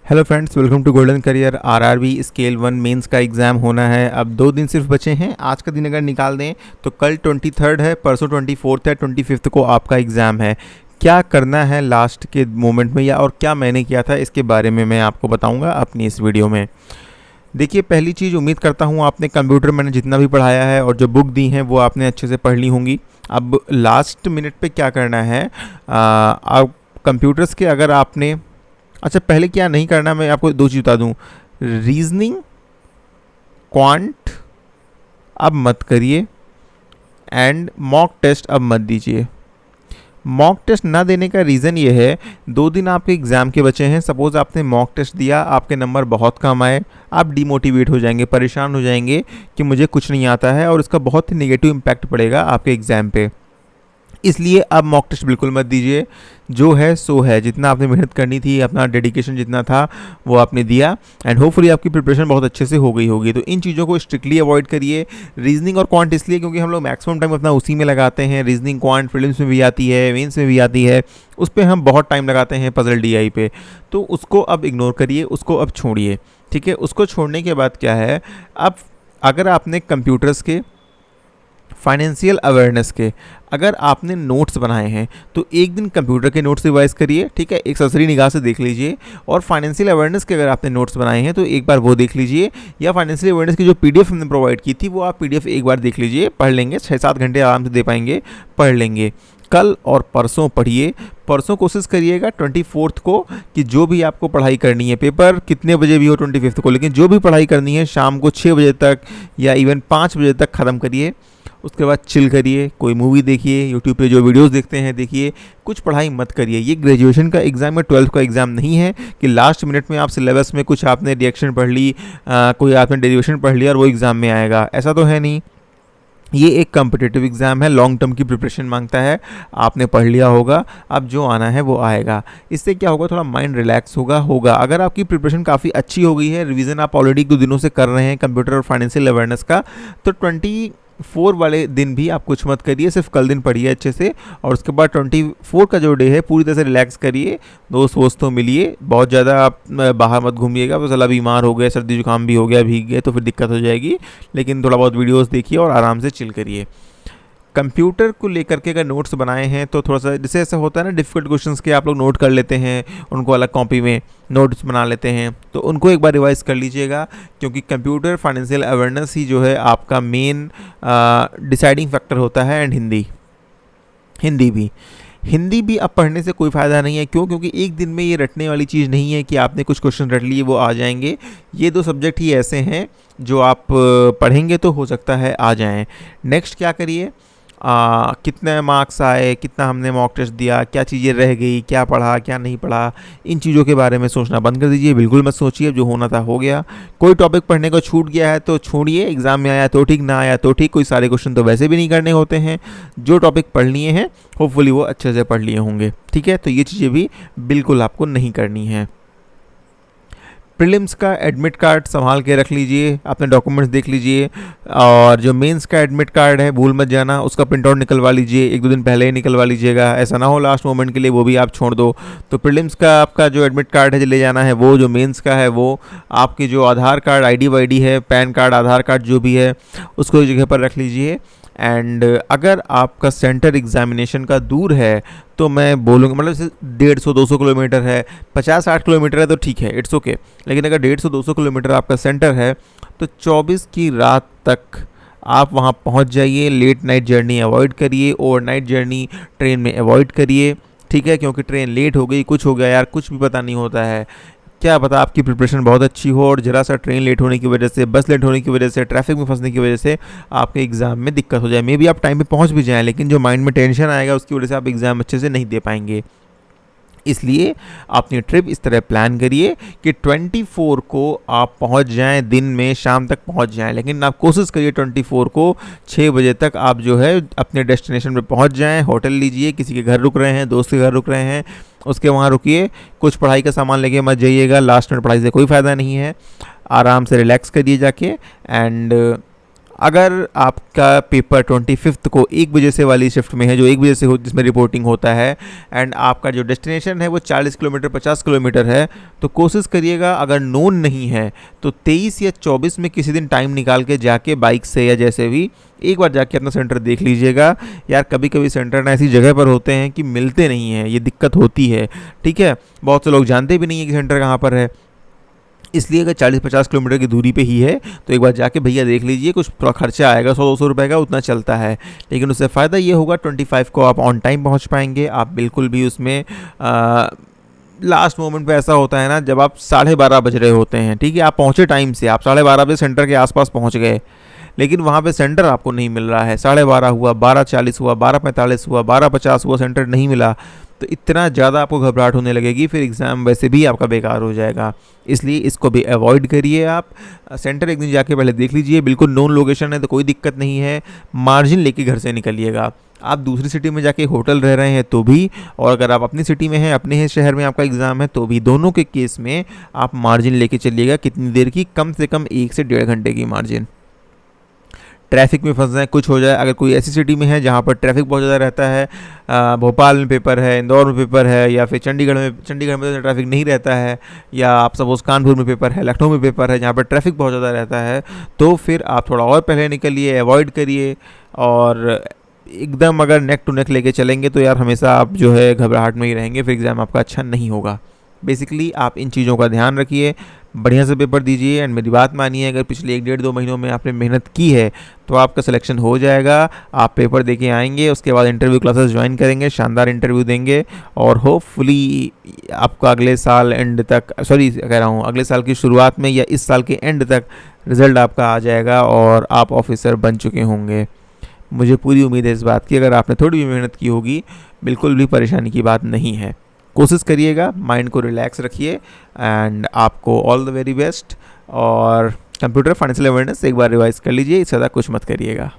Hello friends, welcome to golden career. RRB scale 1 mains का exam होना है। अब 2 दिन सिर्फ बचे हैं। आज का दिन अगर निकाल दें तो कल 23 है, परसों 24 है, 25 को आपका एग्ज़ाम है। क्या करना है लास्ट के मोमेंट में, या और क्या मैंने किया था इसके बारे में मैं आपको बताऊंगा अपनी इस वीडियो में। देखिए, पहली चीज़, उम्मीद करता हूँ आपने कंप्यूटर मैंने जितना भी पढ़ाया है और जो बुक दी हैं वो आपने अच्छे से पढ़ ली होंगी। अब लास्ट मिनट पे क्या करना है, आप कंप्यूटर्स के अगर आपने, अच्छा पहले क्या नहीं करना, मैं आपको दो चीज़ बता दूं। रीजनिंग, क्वांट अब मत करिए, एंड मॉक टेस्ट अब मत दीजिए। मॉक टेस्ट ना देने का रीज़न ये है, 2 दिन आपके एग्ज़ाम के बचे हैं। सपोज़ आपने मॉक टेस्ट दिया, आपके नंबर बहुत कम आए, आप डिमोटिवेट हो जाएंगे, परेशान हो जाएंगे कि मुझे कुछ नहीं आता है, और इसका बहुत ही नेगेटिव इम्पैक्ट पड़ेगा आपके एग्ज़ाम पे। इसलिए अब मॉक टेस्ट बिल्कुल मत दीजिए। जो है सो है, जितना आपने मेहनत करनी थी, अपना डेडिकेशन जितना था वो आपने दिया, एंड होपफुली आपकी प्रिपरेशन बहुत अच्छे से हो गई होगी। तो इन चीज़ों को स्ट्रिक्टली अवॉइड करिए। रीजनिंग और क्वांट इसलिए क्योंकि हम लोग मैक्सिमम टाइम अपना उसी में लगाते हैं। रीजनिंग क्वांट प्रीलिम्स में भी आती है, मेंस में भी आती है, उस पर हम बहुत टाइम लगाते हैं पजल डीआई पे। तो उसको अब इग्नोर करिए, उसको अब छोड़िए। ठीक है, उसको छोड़ने के बाद क्या है, अब अगर आपने कंप्यूटर्स के, फाइनेंशियल अवेयरनेस के अगर आपने नोट्स बनाए हैं तो एक दिन कंप्यूटर के नोट्स रिवाइज करिए। ठीक है, एक सरसरी निगाह से देख लीजिए। और फाइनेंशियल अवेयरनेस के अगर आपने नोट्स बनाए हैं तो एक बार वो देख लीजिए, या फाइनेंशियल अवेयरनेस की जो पीडीएफ हमने प्रोवाइड की थी वो आप पीडीएफ एक बार देख लीजिए, पढ़ लेंगे। 6-7 घंटे आराम से दे पाएंगे, पढ़ लेंगे। कल और परसों पढ़िए। परसों कोशिश करिएगा 24 को कि जो भी आपको पढ़ाई करनी है, पेपर कितने बजे भी हो 25 को, लेकिन जो भी पढ़ाई करनी है शाम को 6 बजे तक या इवन 5 बजे तक ख़त्म करिए। उसके बाद चिल करिए, कोई मूवी देखिए, यूट्यूब पे जो वीडियोस देखते हैं देखिए, कुछ पढ़ाई मत करिए। ये ग्रेजुएशन का एग्ज़ाम है, 12th का एग्ज़ाम नहीं है कि लास्ट मिनट में आप सिलेबस में कुछ आपने रिएक्शन पढ़ ली, कोई आपने डेरिवेशन पढ़ लिया और वो एग्ज़ाम में आएगा, ऐसा तो है नहीं। ये एक कम्पिटिटिव एग्ज़ाम है, लॉन्ग टर्म की प्रिपरेशन मांगता है। आपने पढ़ लिया होगा, अब जो आना है वो आएगा। इससे क्या होगा, थोड़ा माइंड रिलैक्स होगा। अगर आपकी प्रिपरेशन काफ़ी अच्छी हो गई है, रिवीजन आप ऑलरेडी 2 दिनों से कर रहे हैं कंप्यूटर और फाइनेंशियल अवेयरनेस का, तो 24 वाले दिन भी आप कुछ मत करिए, सिर्फ कल दिन पढ़िए अच्छे से। और उसके बाद 24 का जो डे है पूरी तरह से रिलैक्स करिए। दोस्तों मिलिए, बहुत ज़्यादा आप बाहर मत घूमिएगा। तो चला बीमार हो गए, सर्दी जुकाम भी हो गया, भीग गए तो फिर दिक्कत हो जाएगी। लेकिन थोड़ा बहुत वीडियोस देखिए और आराम से चिल करिए। कंप्यूटर को लेकर के अगर नोट्स बनाए हैं तो थोड़ा सा, जैसे ऐसा होता है ना, डिफ़िकल्ट क्वेश्चंस के आप लोग नोट कर लेते हैं, उनको अलग कॉपी में नोट्स बना लेते हैं, तो उनको एक बार रिवाइज कर लीजिएगा। क्योंकि कंप्यूटर फाइनेंशियल अवेयरनेस ही जो है आपका मेन डिसाइडिंग फैक्टर होता है। एंड हिंदी भी अब पढ़ने से कोई फ़ायदा नहीं है। क्यों? क्योंकि एक दिन में ये रटने वाली चीज़ नहीं है कि आपने कुछ क्वेश्चन रट लिए वो आ जाएंगे। ये 2 सब्जेक्ट ही ऐसे हैं जो आप पढ़ेंगे तो हो सकता है आ जाएं। नेक्स्ट क्या करिए, कितने मार्क्स आए, कितना हमने मॉक टेस्ट दिया, क्या चीज़ें रह गई, क्या पढ़ा क्या नहीं पढ़ा, इन चीज़ों के बारे में सोचना बंद कर दीजिए। बिल्कुल मत सोचिए, जो होना था हो गया। कोई टॉपिक पढ़ने को छूट गया है तो छोड़िए, एग्ज़ाम में आया तो ठीक, ना आया तो ठीक, कोई सारे क्वेश्चन तो वैसे भी नहीं करने होते हैं। जो टॉपिक पढ़ लिए हैं होपफुली वो अच्छे से पढ़ लिए होंगे। ठीक है, तो ये चीज़ें भी बिल्कुल आपको नहीं करनी है। प्रीलिम्स का एडमिट कार्ड संभाल के रख लीजिए, अपने डॉक्यूमेंट्स देख लीजिए। और जो मेंस का एडमिट कार्ड है भूल मत जाना, उसका प्रिंट आउट निकलवा लीजिए, 1-2 दिन पहले ही निकलवा लीजिएगा। ऐसा ना हो लास्ट मोमेंट के लिए वो भी आप छोड़ दो। तो प्रीलिम्स का आपका जो एडमिट कार्ड है जो ले जाना है वो, जो मेंस का है वो, आपके जो आधार कार्ड आईडी वाईडी है, पैन कार्ड, आधार कार्ड जो भी है, उसको एक जगह पर रख लीजिए। एंड अगर आपका सेंटर एग्जामिनेशन का दूर है तो मैं बोलूँगा, मतलब जैसे 150-200 किलोमीटर है, 50-60 किलोमीटर है तो ठीक है, इट्स ओके। लेकिन अगर 150-200 किलोमीटर आपका सेंटर है तो 24 की रात तक आप वहाँ पहुँच जाइए। लेट नाइट जर्नी अवॉइड करिए, ओवरनाइट जर्नी ट्रेन में अवॉइड करिए। ठीक है, क्योंकि ट्रेन लेट हो गई, कुछ हो गया यार, कुछ भी पता नहीं होता है। क्या पता आपकी प्रिपरेशन बहुत अच्छी हो और ज़रा सा ट्रेन लेट होने की वजह से, बस लेट होने की वजह से, ट्रैफिक में फंसने की वजह से आपके एग्ज़ाम में दिक्कत हो जाए। मे बी आप टाइम पे पहुंच भी जाएं, लेकिन जो माइंड में टेंशन आएगा उसकी वजह से आप एग्ज़ाम अच्छे से नहीं दे पाएंगे। इसलिए अपनी ट्रिप इस तरह प्लान करिए कि 24 को आप पहुंच जाएं, दिन में शाम तक पहुंच जाएं। लेकिन आप कोशिश करिए 24 को 6 बजे तक आप जो है अपने डेस्टिनेशन पे पहुंच जाएं। होटल लीजिए, किसी के घर रुक रहे हैं, दोस्त के घर रुक रहे हैं, उसके वहाँ रुकिए। कुछ पढ़ाई का सामान लेके मत जाइएगा, लास्ट मिनट पढ़ाई से कोई फ़ायदा नहीं है। आराम से रिलैक्स करिए जाके। एंड अगर आपका पेपर 25 को 1 बजे से वाली शिफ्ट में है, जो 1 बजे से हो, जिसमें रिपोर्टिंग होता है, एंड आपका जो डेस्टिनेशन है वो 40 किलोमीटर 50 किलोमीटर है, तो कोशिश करिएगा अगर नोन नहीं है तो 23 या 24 में किसी दिन टाइम निकाल के जाके बाइक से या जैसे भी एक बार जाके अपना सेंटर देख लीजिएगा। यार कभी कभी सेंटर ना ऐसी जगह पर होते हैं कि मिलते नहीं हैं, ये दिक्कत होती है। ठीक है, बहुत से लोग जानते भी नहीं है कि सेंटर कहाँ पर है, इसलिए अगर 40-50 किलोमीटर की दूरी पे ही है तो एक बार जाके भैया देख लीजिए। कुछ थोड़ा खर्चा आएगा, 100-200 रुपये का, उतना चलता है, लेकिन उससे फ़ायदा ये होगा 25 को आप ऑन टाइम पहुंच पाएंगे। आप बिल्कुल भी उसमें लास्ट मोमेंट पे ऐसा होता है ना, जब आप 12:30 बज रहे होते हैं, ठीक है, आप पहुँचे टाइम से, आप 12:30 बजे सेंटर के आसपास पहुँच गए, लेकिन वहाँ पे सेंटर आपको नहीं मिल रहा है, 12:30 हुआ, 12:40 हुआ, 12:45 हुआ, 12:50 हुआ, सेंटर नहीं मिला, तो इतना ज़्यादा आपको घबराहट होने लगेगी, फिर एग्ज़ाम वैसे भी आपका बेकार हो जाएगा। इसलिए इसको भी अवॉइड करिए। आप सेंटर एक दिन जाके पहले देख लीजिए, बिल्कुल नोन लोकेशन है तो कोई दिक्कत नहीं है, मार्जिन लेके घर से निकलिएगा। आप दूसरी सिटी में जाके होटल रह रहे हैं तो भी, और अगर आप अपनी सिटी में हैं, अपने ही शहर में आपका एग्ज़ाम है तो भी, दोनों के केस में आप मार्जिन लेके चलिएगा। कितनी देर की? कम से कम 1 से 1.5 घंटे की मार्जिन। ट्रैफिक में फंस जाए, कुछ हो जाए, अगर कोई ऐसी सिटी में है जहाँ पर ट्रैफिक बहुत ज़्यादा रहता है, भोपाल में पेपर है, इंदौर में पेपर है, या फिर चंडीगढ़ में तो ट्रैफिक नहीं रहता है, या आप सपोज कानपुर में पेपर है, लखनऊ में पेपर है जहाँ पर ट्रैफिक बहुत ज़्यादा रहता है, तो फिर आप थोड़ा और पहले निकलिए, अवॉइड करिए। और एकदम अगर नेक टू नेक लेके चलेंगे तो यार हमेशा आप जो है घबराहट में ही रहेंगे, फिर एग्ज़ाम आपका अच्छा नहीं होगा। बेसिकली आप इन चीज़ों का ध्यान रखिए, बढ़िया से पेपर दीजिए, एंड मेरी बात मानिए, अगर पिछले 1-1.5-2 महीनों में आपने मेहनत की है तो आपका सिलेक्शन हो जाएगा। आप पेपर देके आएंगे, उसके बाद इंटरव्यू क्लासेस ज्वाइन करेंगे, शानदार इंटरव्यू देंगे, और होपफुली आपका अगले साल एंड तक, सॉरी कह रहा हूँ, अगले साल की शुरुआत में या इस साल के एंड तक रिज़ल्ट आपका आ जाएगा और आप ऑफिसर बन चुके होंगे। मुझे पूरी उम्मीद है इस बात की, अगर आपने थोड़ी भी मेहनत की होगी, बिल्कुल भी परेशानी की बात नहीं है। कोशिश करिएगा, माइंड को रिलैक्स रखिए, एंड आपको ऑल द वेरी बेस्ट। और कंप्यूटर फाइनेंशियल अवेयरनेस एक बार रिवाइज कर लीजिए, इससे ज़्यादा कुछ मत करिएगा।